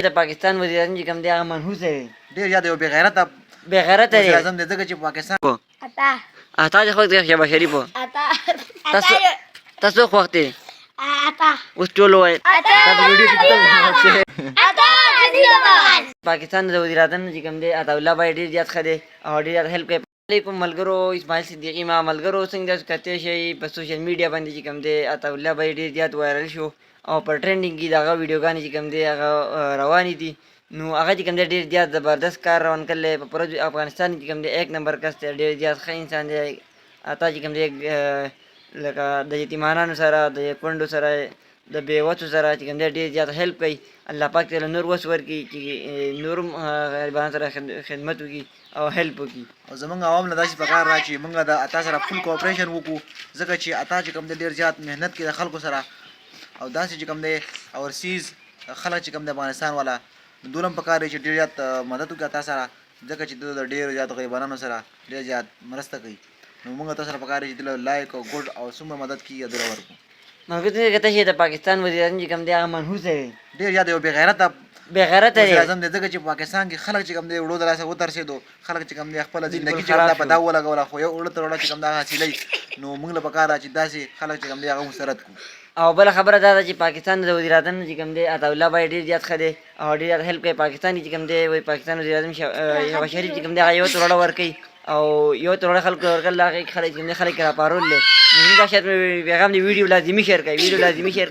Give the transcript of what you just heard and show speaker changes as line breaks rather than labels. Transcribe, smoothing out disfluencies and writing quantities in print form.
د پاکستان وزیر اعظم چې کوم دی هغه منحوس دی،
ډېر زیات یو بې غیرته
بې غیرته
وزیر
دی.
اعظم دی ځکه چې پاکستان
تاسو خوښ دی شهباز شریف؟ تاسو خوښ دی؟ اوس ټول ووایئ. تاسو ویډیو کې پاکستان د وزیر اعظم چې کوم دی عطاالله بھائی ډېر زیات ښه دی او ډېر زیات هیلپ کوي. علیکم ملګرو، اسماعیل صدیقي ما ملګرو څنګه تاسو کتلی شئ په سوشل میډیا باندې چې کوم دی عطاالله بھائی ډېر زیات وایرل شو او په ټرینډینګ کې د هغه ویډیوګانې چې کوم دی هغه روانې دي. نو هغه چې کوم دی ډېر زیات زبردست کار روان کړلی په پوره افغانستان چې کوم دی ایک نمبر کس دی، ډېر زیات ښه انسان دی. تا چې کوم دی لکه د یتیمانانو سره د کونډو سره د بېوسو سره چې کوم دی ډېر زیات هیلپ کوي. الله پاک ته نور وس ورکړي چې نور هم غریبانو سره خدمت وکړي او هیلپ وکړي.
او زمونږ عوام له داسې پکار را چې موږ د اتا سره فل کوپریشن وکړو، ځکه چې اتا چې کوم دی ډېر زیات محنت کوي د خلکو سره او داسې چې کوم دی اورسیز خلک چې کوم دی افغانستان والا دوی هم پکار دی چې ډېر زیات مدد وکړي اتا سره، ځکه چې دوی د ډېر زیات غریبانو سره ډېر زیات مرسته کوي. نو موږ تاسو سره پکار دی چې دوی لایک او ګډ او څومره مدد کړي دوی ورکړو.
مګر ته کته چې د پاکستان وزیر اعظم چې کوم دی هغه منحوس دی،
ډېر زیات یو بې غیرته
بېغیرته دی.
وزیر اعظم دی ځکه چې پاکستان کې خلک چې کوم دی وړو د لاسه وترسېدو، خلک چې کوم دی خپله زندګي چې کوم دا په دا ولګوله، خو یو وړه تر وړه چې کوم دا حاصلوي. نو موږ له پکار ده چې داسې خلک چې کوم دی هغه مسرت کړو.
او بله خبره دا ده چې پاکستان د وزیر اعظم چې کوم دی عطاالله بھائی ډېر زیات ښه دی او ډېر زیات هیلپ کوي. پاکستان چې کوم دی وایي پاکستان وزیر اعظم شهباز شریف چې کوم دی هغه یو تروړه ورکوي او یو تروړه خلکو ته ورکړل، هغې خلک چې کوم دی خلک یې راپارول دی. نو زموږ دا شاید پیغام دی ویډیو لازمي شیر کړئ، ویډیو لازمي شیر